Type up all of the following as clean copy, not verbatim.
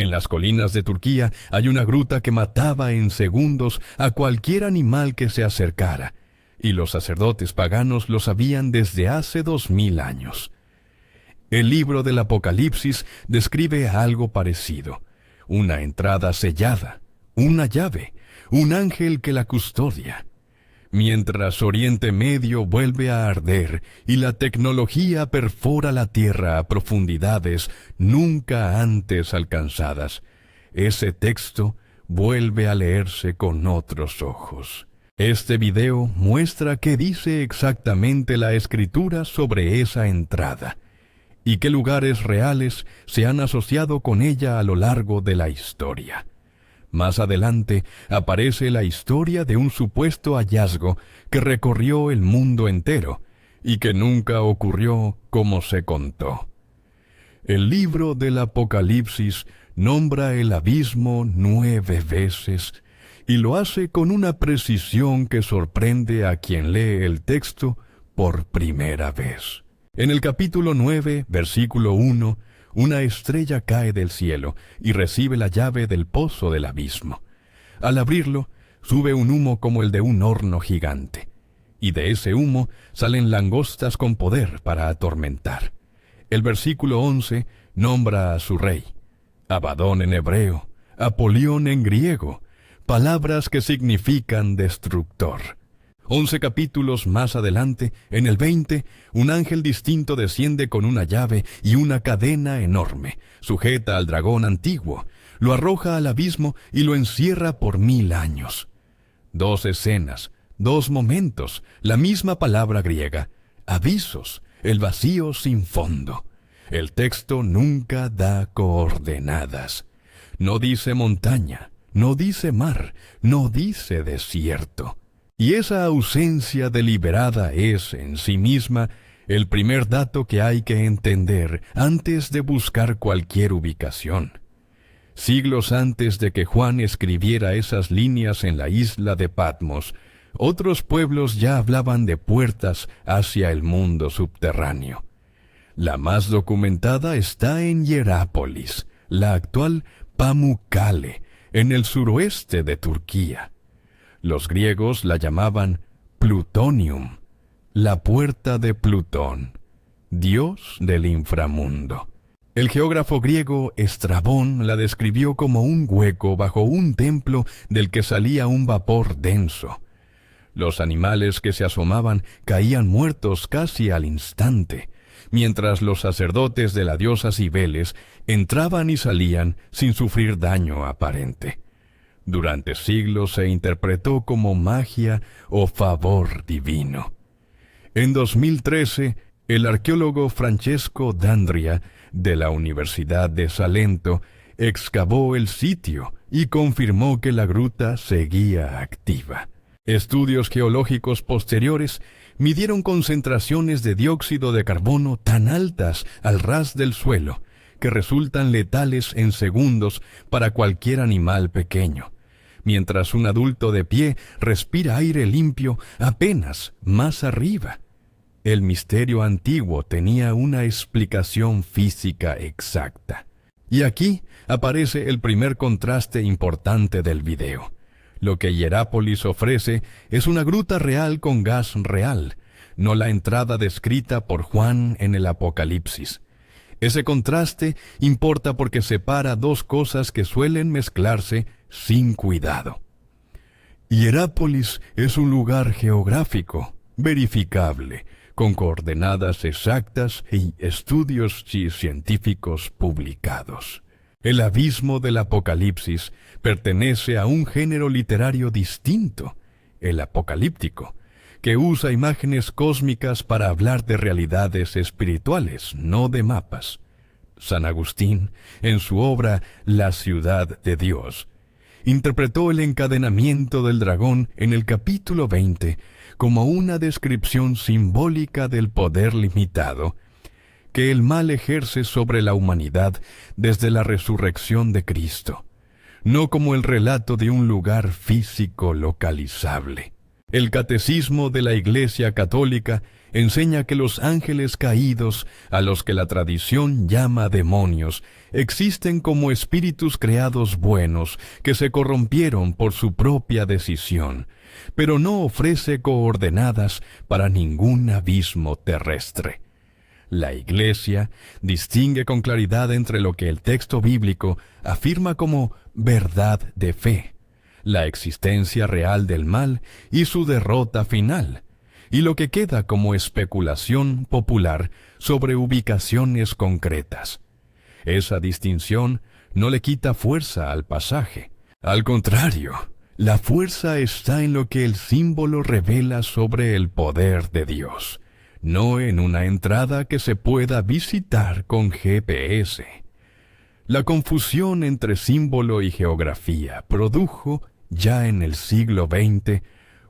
En las colinas de Turquía hay una gruta que mataba en segundos a cualquier animal que se acercara, y los sacerdotes paganos lo sabían desde hace 2000 años. El libro del Apocalipsis describe algo parecido: una entrada sellada, una llave, un ángel que la custodia. Mientras Oriente Medio vuelve a arder y la tecnología perfora la tierra a profundidades nunca antes alcanzadas, ese texto vuelve a leerse con otros ojos. Este video muestra qué dice exactamente la Escritura sobre esa entrada y qué lugares reales se han asociado con ella a lo largo de la historia. Más adelante aparece la historia de un supuesto hallazgo que recorrió el mundo entero y que nunca ocurrió como se contó. El libro del Apocalipsis nombra el abismo 9 veces y lo hace con una precisión que sorprende a quien lee el texto por primera vez. En el capítulo 9, versículo 1, una estrella cae del cielo y recibe la llave del pozo del abismo. Al abrirlo, sube un humo como el de un horno gigante, y de ese humo salen langostas con poder para atormentar. El versículo 11 nombra a su rey, Abadón en hebreo, Apolión en griego, palabras que significan destructor. 11 capítulos más adelante, en el 20, un ángel distinto desciende con una llave y una cadena enorme, sujeta al dragón antiguo, lo arroja al abismo y lo encierra por 1000 años. 2 escenas, 2 momentos, la misma palabra griega, abisos, el vacío sin fondo. El texto nunca da coordenadas. No dice montaña, no dice mar, no dice desierto. Y esa ausencia deliberada es, en sí misma, el primer dato que hay que entender antes de buscar cualquier ubicación. Siglos antes de que Juan escribiera esas líneas en la isla de Patmos, otros pueblos ya hablaban de puertas hacia el mundo subterráneo. La más documentada está en Hierápolis, la actual Pamukkale, en el suroeste de Turquía. Los griegos la llamaban Plutonium, la puerta de Plutón, dios del inframundo. El geógrafo griego Estrabón la describió como un hueco bajo un templo del que salía un vapor denso. Los animales que se asomaban caían muertos casi al instante, mientras los sacerdotes de la diosa Cibeles entraban y salían sin sufrir daño aparente. Durante siglos se interpretó como magia o favor divino. En 2013, el arqueólogo Francesco D'Andria, de la Universidad de Salento, excavó el sitio y confirmó que la gruta seguía activa. Estudios geológicos posteriores midieron concentraciones de dióxido de carbono tan altas al ras del suelo que resultan letales en segundos para cualquier animal pequeño, mientras un adulto de pie respira aire limpio apenas más arriba. El misterio antiguo tenía una explicación física exacta. Y aquí aparece el primer contraste importante del video. Lo que Hierápolis ofrece es una gruta real con gas real, no la entrada descrita por Juan en el Apocalipsis. Ese contraste importa porque separa dos cosas que suelen mezclarse sin cuidado. Hierápolis es un lugar geográfico, verificable, con coordenadas exactas y estudios científicos publicados. El abismo del Apocalipsis pertenece a un género literario distinto, el apocalíptico, que usa imágenes cósmicas para hablar de realidades espirituales, no de mapas. San Agustín, en su obra La ciudad de Dios, interpretó el encadenamiento del dragón en el capítulo 20 como una descripción simbólica del poder limitado que el mal ejerce sobre la humanidad desde la resurrección de Cristo, no como el relato de un lugar físico localizable. El Catecismo de la Iglesia Católica enseña que los ángeles caídos, a los que la tradición llama demonios, existen como espíritus creados buenos que se corrompieron por su propia decisión, pero no ofrece coordenadas para ningún abismo terrestre. La Iglesia distingue con claridad entre lo que el texto bíblico afirma como verdad de fe, la existencia real del mal y su derrota final, y lo que queda como especulación popular sobre ubicaciones concretas. Esa distinción no le quita fuerza al pasaje. Al contrario, la fuerza está en lo que el símbolo revela sobre el poder de Dios, no en una entrada que se pueda visitar con GPS. La confusión entre símbolo y geografía produjo, ya en el siglo XX,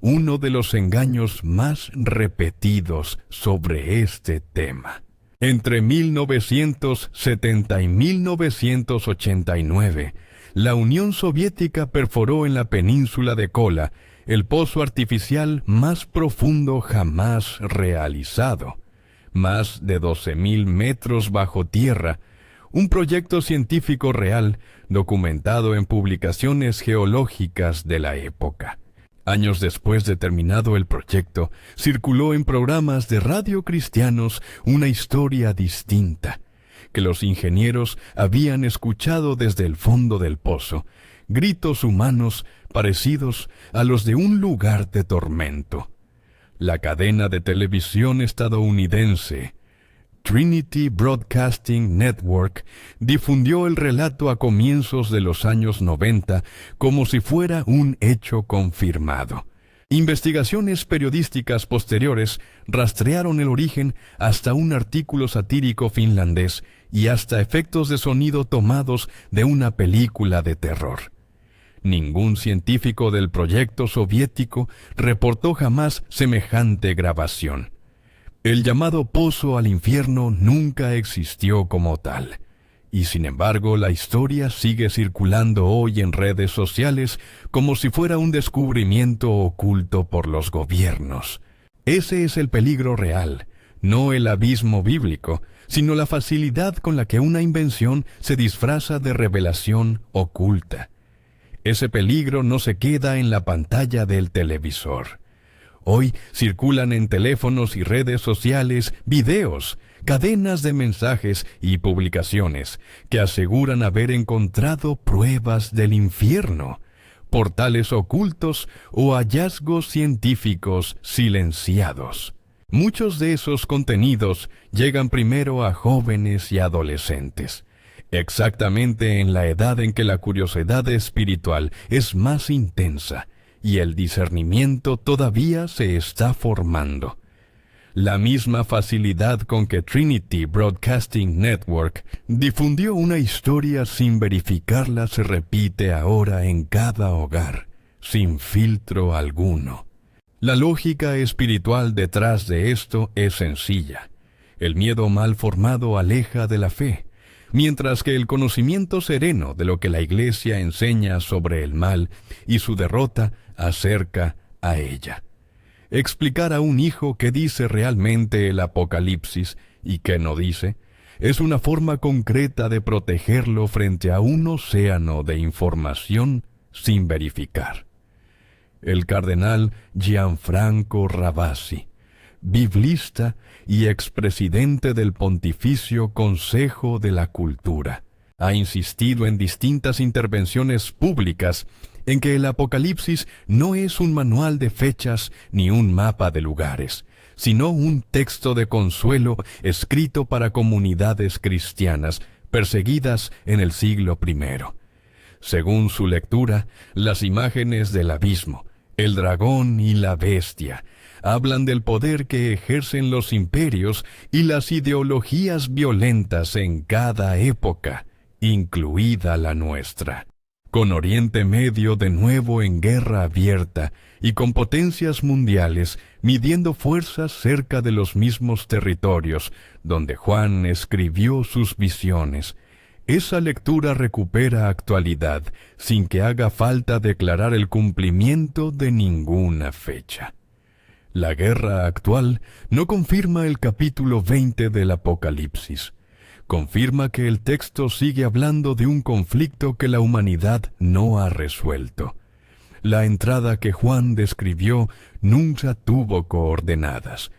uno de los engaños más repetidos sobre este tema. Entre 1970 y 1989, la Unión Soviética perforó en la península de Kola el pozo artificial más profundo jamás realizado, más de 12.000 metros bajo tierra, un proyecto científico real documentado en publicaciones geológicas de la época. Años después de terminado el proyecto, circuló en programas de radio cristianos una historia distinta, que los ingenieros habían escuchado desde el fondo del pozo, gritos humanos parecidos a los de un lugar de tormento. La cadena de televisión estadounidense Trinity Broadcasting Network difundió el relato a comienzos de los años 90 como si fuera un hecho confirmado. Investigaciones periodísticas posteriores rastrearon el origen hasta un artículo satírico finlandés y hasta efectos de sonido tomados de una película de terror. Ningún científico del proyecto soviético reportó jamás semejante grabación. El llamado pozo al infierno nunca existió como tal, y sin embargo la historia sigue circulando hoy en redes sociales como si fuera un descubrimiento oculto por los gobiernos. Ese es el peligro real, no el abismo bíblico, sino la facilidad con la que una invención se disfraza de revelación oculta. Ese peligro no se queda en la pantalla del televisor. Hoy circulan en teléfonos y redes sociales videos, cadenas de mensajes y publicaciones que aseguran haber encontrado pruebas del infierno, portales ocultos o hallazgos científicos silenciados. Muchos de esos contenidos llegan primero a jóvenes y adolescentes, exactamente en la edad en que la curiosidad espiritual es más intensa y el discernimiento todavía se está formando. La misma facilidad con que Trinity Broadcasting Network difundió una historia sin verificarla se repite ahora en cada hogar, sin filtro alguno. La lógica espiritual detrás de esto es sencilla. El miedo mal formado aleja de la fe, mientras que el conocimiento sereno de lo que la Iglesia enseña sobre el mal y su derrota acerca a ella. Explicar a un hijo qué dice realmente el Apocalipsis y qué no dice, es una forma concreta de protegerlo frente a un océano de información sin verificar. El cardenal Gianfranco Ravasi, biblista y expresidente del Pontificio Consejo de la Cultura, ha insistido en distintas intervenciones públicas en que el Apocalipsis no es un manual de fechas ni un mapa de lugares, sino un texto de consuelo escrito para comunidades cristianas perseguidas en el siglo I. Según su lectura, las imágenes del abismo, el dragón y la bestia, hablan del poder que ejercen los imperios y las ideologías violentas en cada época, incluida la nuestra. Con Oriente Medio de nuevo en guerra abierta y con potencias mundiales midiendo fuerzas cerca de los mismos territorios donde Juan escribió sus visiones, esa lectura recupera actualidad sin que haga falta declarar el cumplimiento de ninguna fecha. La guerra actual no confirma el capítulo 20 del Apocalipsis. Confirma que el texto sigue hablando de un conflicto que la humanidad no ha resuelto. La entrada que Juan describió nunca tuvo coordenadas,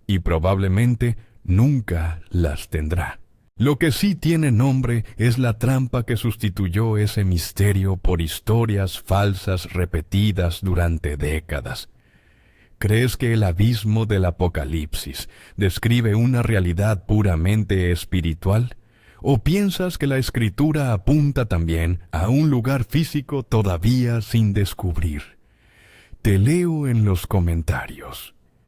y probablemente nunca las tendrá. Lo que sí tiene nombre es la trampa que sustituyó ese misterio por historias falsas repetidas durante décadas. ¿Crees que el abismo del Apocalipsis describe una realidad puramente espiritual? ¿O piensas que la Escritura apunta también a un lugar físico todavía sin descubrir? Te leo en los comentarios.